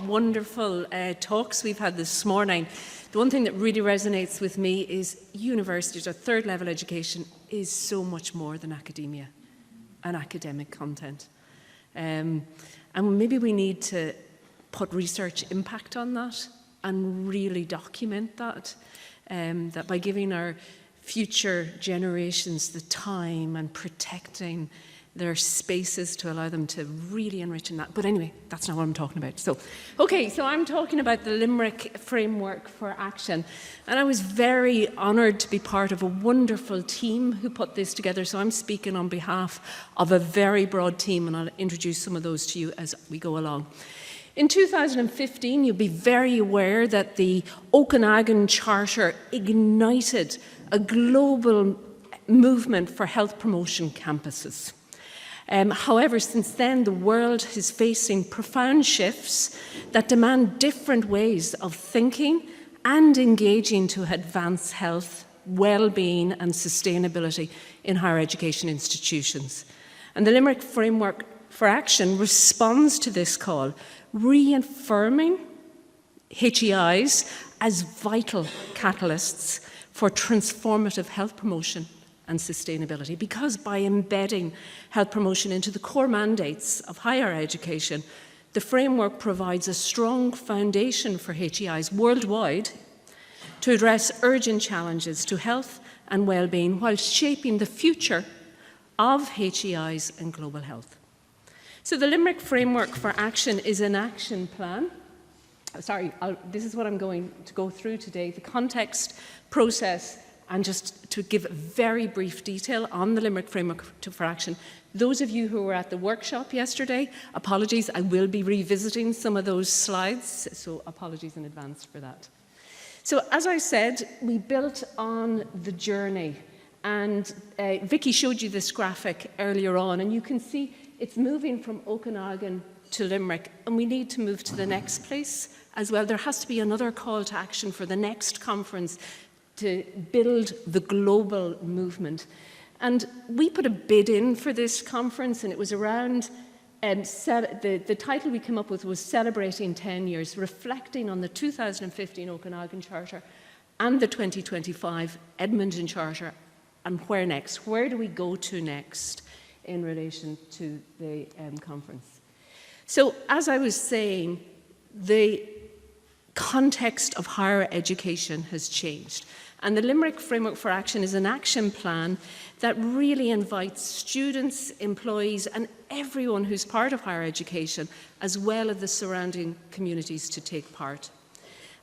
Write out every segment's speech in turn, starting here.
wonderful talks we've had this morning. The one thing that really resonates with me is universities or third level education is so much more than academia and academic content. And maybe we need to put research impact on that and really document that, that by giving our future generations the time and protecting their spaces to allow them to really enrich in that. But anyway, that's not what I'm talking about. So I'm talking about the Limerick Framework for Action. And I was very honoured to be part of a wonderful team who put this together. So I'm speaking on behalf of a very broad team, and I'll introduce some of those to you as we go along. In 2015, you'll be very aware that the Okanagan Charter ignited a global movement for health promotion campuses. However, since then, the world is facing profound shifts that demand different ways of thinking and engaging to advance health, well-being and sustainability in higher education institutions. And the Limerick Framework for Action responds to this call, reaffirming HEIs as vital catalysts for transformative health promotion and sustainability, because by embedding health promotion into the core mandates of higher education, the framework provides a strong foundation for HEIs worldwide to address urgent challenges to health and well-being while shaping the future of HEIs and global health. So the Limerick Framework for Action is an action plan. This is what I'm going to go through today, the context, process, and just to give very brief detail on the Limerick Framework for Action. Those of you who were at the workshop yesterday, apologies, I will be revisiting some of those slides, so apologies in advance for that. So as I said, we built on the journey, and Vicky showed you this graphic earlier on, and you can see it's moving from Okanagan to Limerick, and we need to move to the next place as well. There has to be another call to action for the next conference to build the global movement. And we put a bid in for this conference, and it was around, the title we came up with was Celebrating 10 Years, reflecting on the 2015 Okanagan Charter and the 2025 Edmonton Charter, and where next? Where do we go to next in relation to the conference? So as I was saying, the context of higher education has changed. And the Limerick Framework for Action is an action plan that really invites students, employees, and everyone who's part of higher education, as well as the surrounding communities, to take part.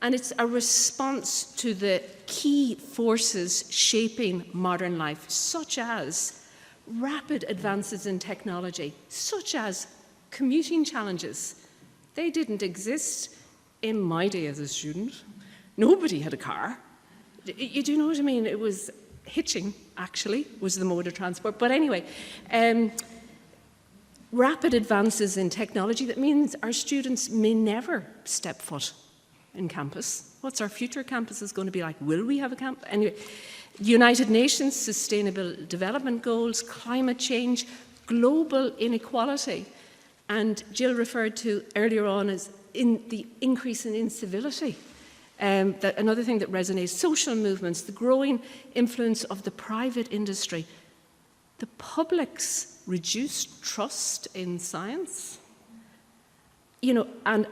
And it's a response to the key forces shaping modern life, such as rapid advances in technology, such as commuting challenges. They didn't exist in my day as a student. Nobody had a car. You do know what I mean? It was hitching, actually, was the mode of transport. But anyway, rapid advances in technology, that means our students may never step foot in campus. What's our future campuses going to be like? Will we have a campus? Anyway, United Nations Sustainable Development Goals, climate change, global inequality, and Jill referred to earlier on as in the increase in incivility. Another thing that resonates, social movements, the growing influence of the private industry, the public's reduced trust in science, and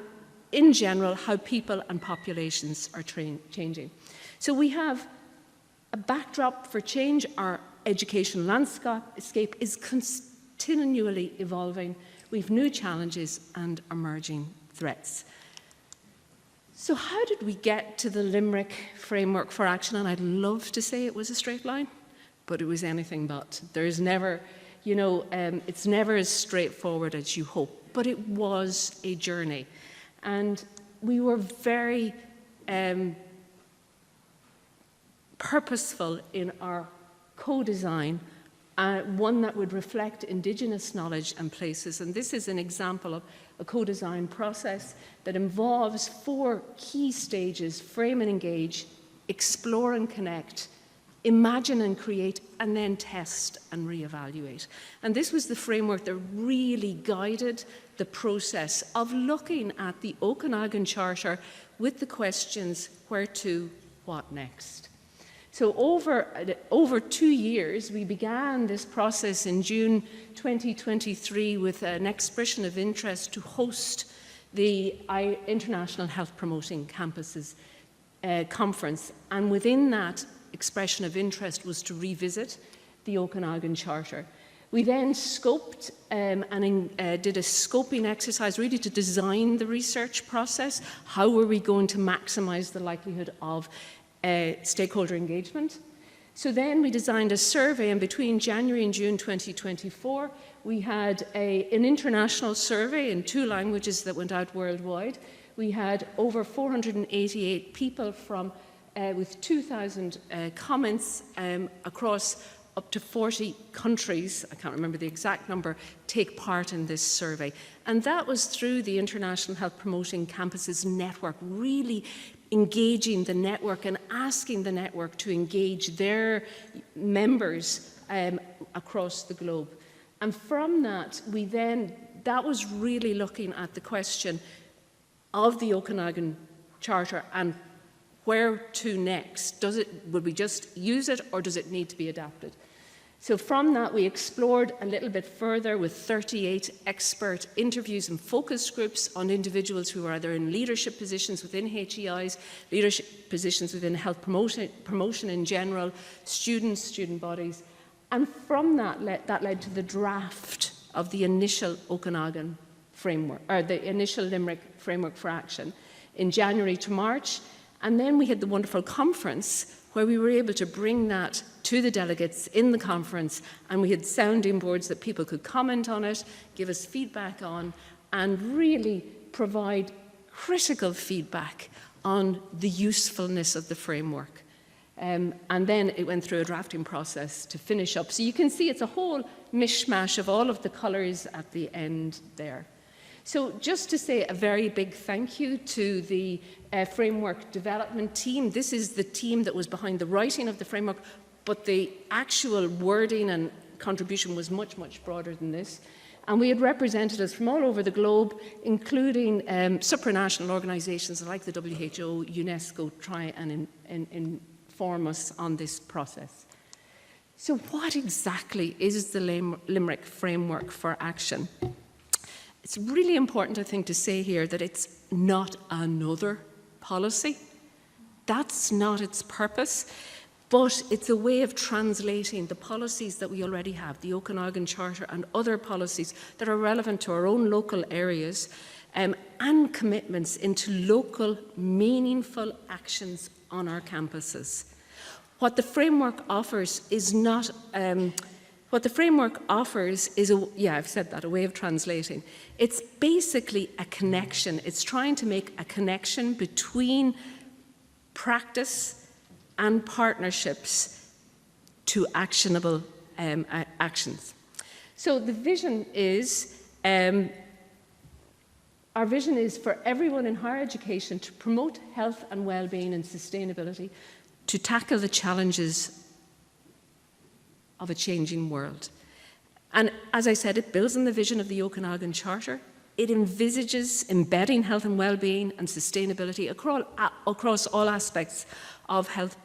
in general, how people and populations are changing. So we have a backdrop for change. Our education landscape is continually evolving. We have new challenges and emerging threats. So how did we get to the Limerick Framework for Action? And I'd love to say it was a straight line, but it was anything but. There's never, it's never as straightforward as you hope, but it was a journey. And we were very purposeful in our co-design, one that would reflect Indigenous knowledge and places. And this is an example of a co-design process that involves 4 key stages: frame and engage, explore and connect, imagine and create, and then test and reevaluate. And this was the framework that really guided the process of looking at the Okanagan Charter with the questions, where to, what next? So over 2 years, we began this process in June 2023 with an expression of interest to host the International Health Promoting Campuses conference. And within that expression of interest was to revisit the Okanagan Charter. We then scoped and did a scoping exercise really to design the research process. How were we going to maximize the likelihood of stakeholder engagement? So then we designed a survey, and between January and June 2024, we had an international survey in 2 languages that went out worldwide. We had over 488 people from, with 2,000 comments across up to 40 countries, I can't remember the exact number, take part in this survey. And that was through the International Health Promoting Campuses network, really engaging the network and asking the network to engage their members across the globe. And from that, that was really looking at the question of the Okanagan Charter and where to next. Would we just use it, or does it need to be adapted? So from that, we explored a little bit further with 38 expert interviews and focus groups on individuals who are either in leadership positions within HEIs, leadership positions within health promotion in general, students, student bodies. And from that led to the draft of the initial Okanagan framework, or the initial Limerick framework for action in January to March. And then we had the wonderful conference where we were able to bring that to the delegates in the conference, and we had sounding boards that people could comment on it, give us feedback on, and really provide critical feedback on the usefulness of the framework. And then it went through a drafting process to finish up. So you can see it's a whole mishmash of all of the colours at the end there. So just to say a very big thank you to the framework development team. This is the team that was behind the writing of the framework, but the actual wording and contribution was much, much broader than this. And we had representatives from all over the globe, including supranational organisations like the WHO, UNESCO, try and inform us on this process. So what exactly is the Limerick Framework for Action? It's really important, I think, to say here that it's not another policy. That's not its purpose, but it's a way of translating the policies that we already have, the Okanagan Charter and other policies that are relevant to our own local areas, and commitments into local, meaningful actions on our campuses. What the framework offers is not... What the framework offers is, I've said that, a way of translating. It's basically a connection. It's trying to make a connection between practice and partnerships to actionable actions. So the vision is, our vision is for everyone in higher education to promote health and well-being and sustainability, to tackle the challenges of a changing world. And as I said, it builds on the vision of the Okanagan Charter. It envisages embedding health and well-being and sustainability across all aspects of health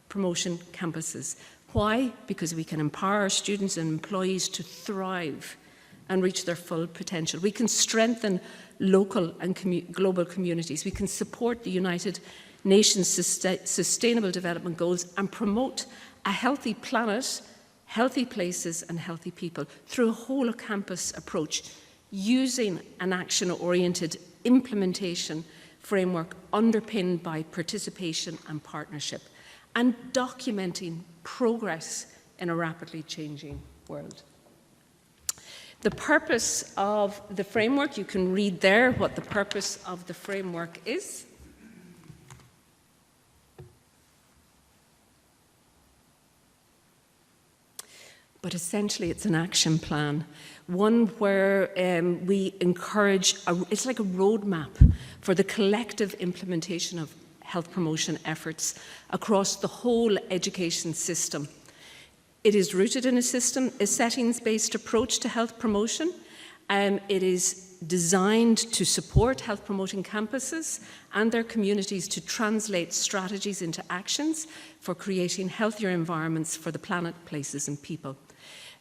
promotion campuses. Why? Because we can empower our students and employees to thrive and reach their full potential. We can strengthen local and global communities. We can support the United Nations Sustainable Development Goals and promote a healthy planet, healthy places and healthy people through a whole of campus approach, using an action-oriented implementation framework underpinned by participation and partnership, and documenting progress in a rapidly changing world. The purpose of the framework, you can read there what the purpose of the framework is. But essentially, it's an action plan, one where we encourage, it's like a roadmap for the collective implementation of health promotion efforts across the whole education system. It is rooted in a settings-based approach to health promotion. It is designed to support health promoting campuses and their communities to translate strategies into actions for creating healthier environments for the planet, places and people.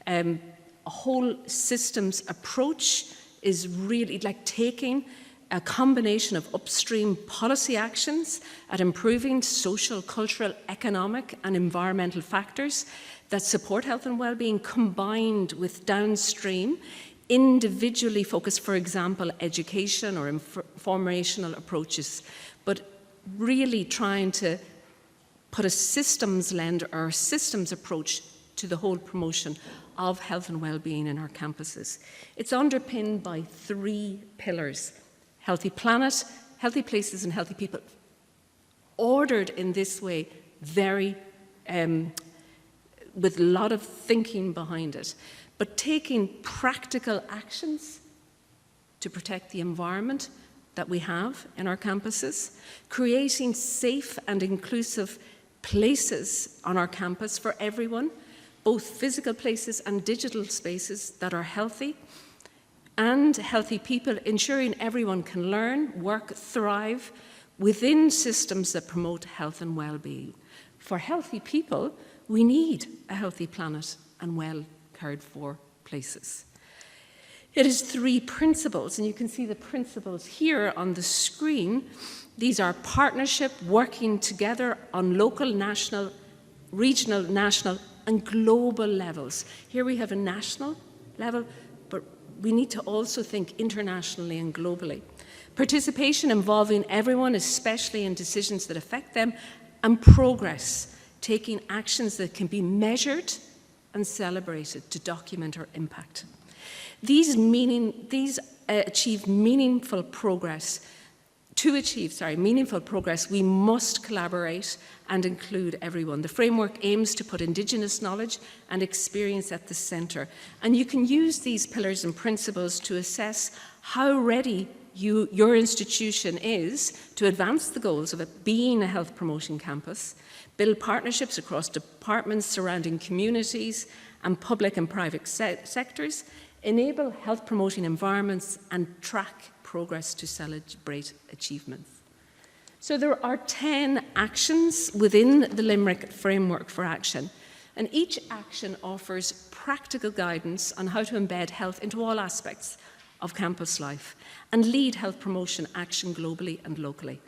A whole systems approach is really like taking a combination of upstream policy actions at improving social, cultural, economic and environmental factors that support health and well-being, combined with downstream individually focused, for example, education or informational approaches, but really trying to put a systems lens or a systems approach to the whole promotion of health and well-being in our campuses. It's underpinned by 3 pillars: healthy planet, healthy places and healthy people, ordered in this way, very with a lot of thinking behind it, but taking practical actions to protect the environment that we have in our campuses, creating safe and inclusive places on our campus for everyone, both physical places and digital spaces that are healthy, and healthy people, ensuring everyone can learn, work, thrive within systems that promote health and well-being. For healthy people, we need a healthy planet and well cared for places. It is 3 principles, and you can see the principles here on the screen. These are partnership, working together on local, national, regional, national, and global levels. Here we have a national level, but we need to also think internationally and globally. Participation involving everyone, especially in decisions that affect them, and progress, taking actions that can be measured and celebrated to document our impact. These achieve meaningful progress. To achieve meaningful progress, we must collaborate and include everyone. The framework aims to put Indigenous knowledge and experience at the centre. And you can use these pillars and principles to assess how ready your institution is to advance the goals of it being a health promoting campus, build partnerships across departments surrounding communities and public and private sectors, enable health promoting environments and track progress to celebrate achievements. So there are 10 actions within the Limerick Framework for Action, and each action offers practical guidance on how to embed health into all aspects of campus life and lead health promotion action globally and locally.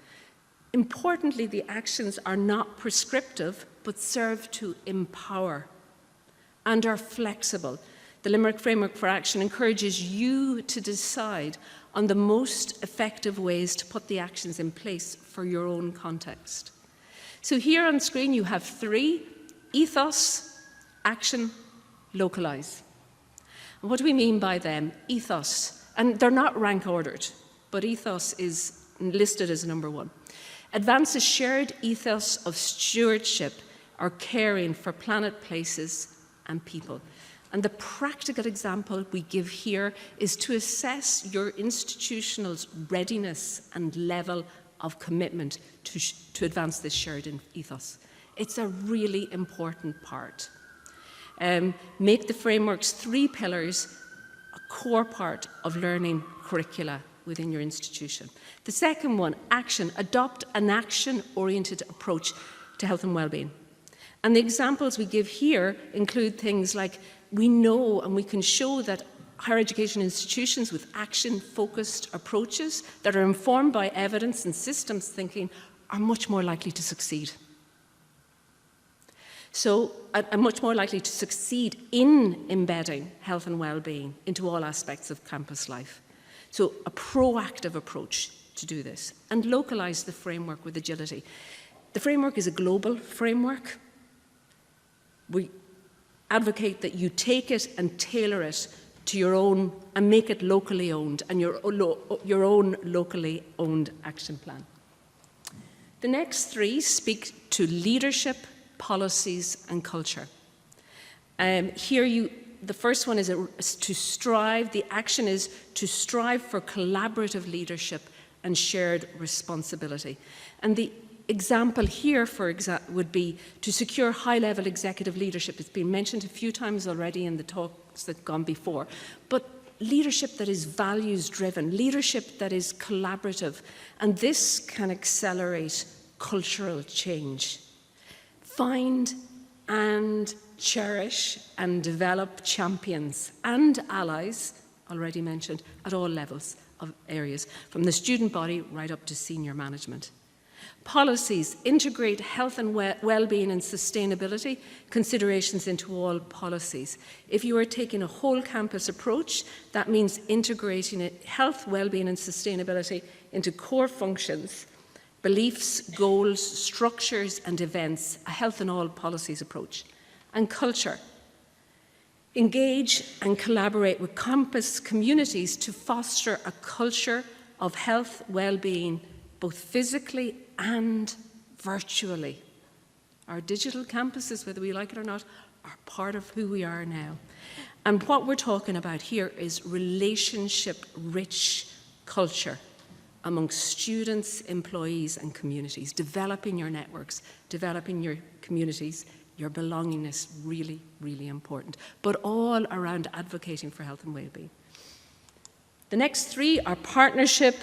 Importantly, the actions are not prescriptive, but serve to empower and are flexible. The Limerick Framework for Action encourages you to decide on the most effective ways to put the actions in place for your own context. So here on screen you have 3: ethos, action, localize. And what do we mean by them? Ethos, and they're not rank ordered, but ethos is listed as number 1. Advance a shared ethos of stewardship or caring for planet, places and people. And the practical example we give here is to assess your institutional readiness and level of commitment to advance this shared ethos. It's a really important part. Make the framework's 3 pillars a core part of learning curricula within your institution. The second one, action. Adopt an action-oriented approach to health and well-being. And the examples we give here include things like, we know and we can show that higher education institutions with action-focused approaches that are informed by evidence and systems thinking are much more likely to succeed. So, are much more likely to succeed in embedding health and well-being into all aspects of campus life. So, a proactive approach to do this. And localize the framework with agility. The framework is a global framework. We advocate that you take it and tailor it to your own and make it locally owned and your own locally owned action plan. The next 3 speak to leadership, policies and culture. The first one is to strive, the action is to strive for collaborative leadership and shared responsibility. And the example here, would be to secure high-level executive leadership. It's been mentioned a few times already in the talks that have gone before. But leadership that is values-driven, leadership that is collaborative, and this can accelerate cultural change. Find and cherish and develop champions and allies, already mentioned, at all levels of areas, from the student body right up to senior management. Policies integrate health and well-being and sustainability considerations into all policies. If you are taking a whole campus approach, that means integrating health, well-being and sustainability into core functions, beliefs, goals, structures and events, a health in all policies approach. And culture. Engage and collaborate with campus communities to foster a culture of health, well-being, both physically and virtually. Our digital campuses, whether we like it or not, are part of who we are now. And what we're talking about here is relationship-rich culture amongst students, employees and communities, developing your networks, developing your communities, your belongingness, really, really important, but all around advocating for health and well-being. The next three are partnership,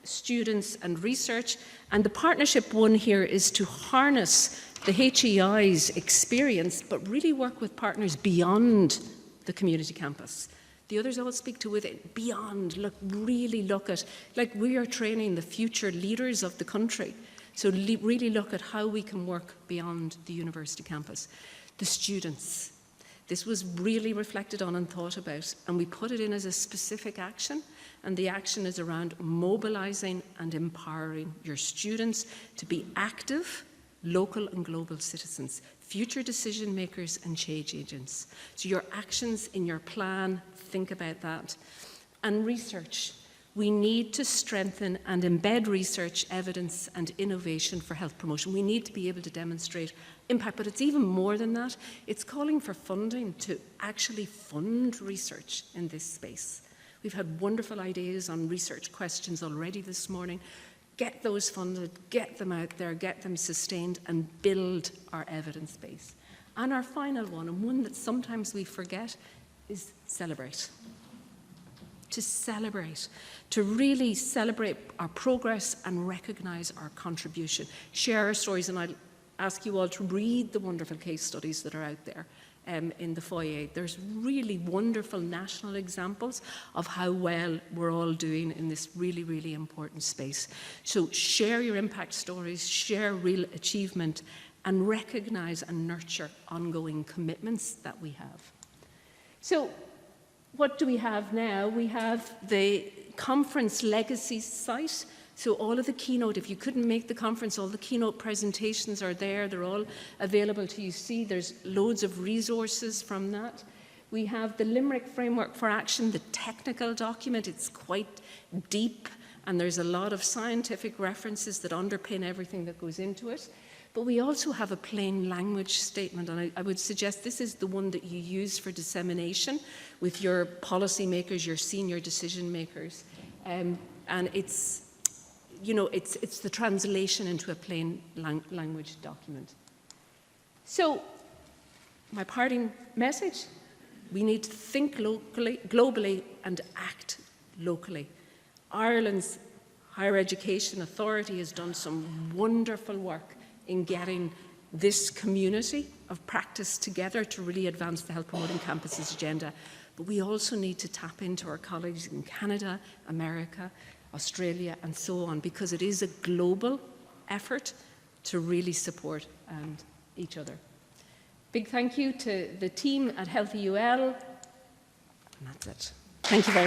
students and research, and the partnership one here is to harness the HEI's experience, but really work with partners beyond the community campus. The others all speak to with it, beyond, really look at, like we are training the future leaders of the country. So really look at how we can work beyond the university campus. The students. This was really reflected on and thought about, and we put it in as a specific action, and the action is around mobilizing and empowering your students to be active, local and global citizens, future decision makers and change agents. So your actions in your plan, think about that. And research. We need to strengthen and embed research, evidence and innovation for health promotion. We need to be able to demonstrate impact, but it's even more than that. It's calling for funding to actually fund research in this space. We've had wonderful ideas on research questions already this morning. Get those funded, get them out there, get them sustained and build our evidence base. And our final one, and one that sometimes we forget, is celebrate. To celebrate, to really celebrate our progress and recognise our contribution. Share our stories, and I'll ask you all to read the wonderful case studies that are out there in the foyer. There's really wonderful national examples of how well we're all doing in this really, really important space. So share your impact stories, share real achievement, and recognise and nurture ongoing commitments that we have. So, what do we have now? We have the conference legacy site. So all of the keynote, if you couldn't make the conference, all the keynote presentations are there. They're all available to you. See, there's loads of resources from that. We have the Limerick Framework for Action, the technical document. It's quite deep, and there's a lot of scientific references that underpin everything that goes into it. But we also have a plain language statement, and I would suggest this is the one that you use for dissemination with your policymakers, your senior decision makers. And it's, you know, it's the translation into a plain language document. So, my parting message, we need to think locally, globally, and act locally. Ireland's Higher Education Authority has done some wonderful work in getting this community of practice together to really advance the health promoting campuses agenda. But we also need to tap into our colleagues in Canada, America, Australia, and so on, because it is a global effort to really support each other. Big thank you to the team at Health UL, and that's it. Thank you very much.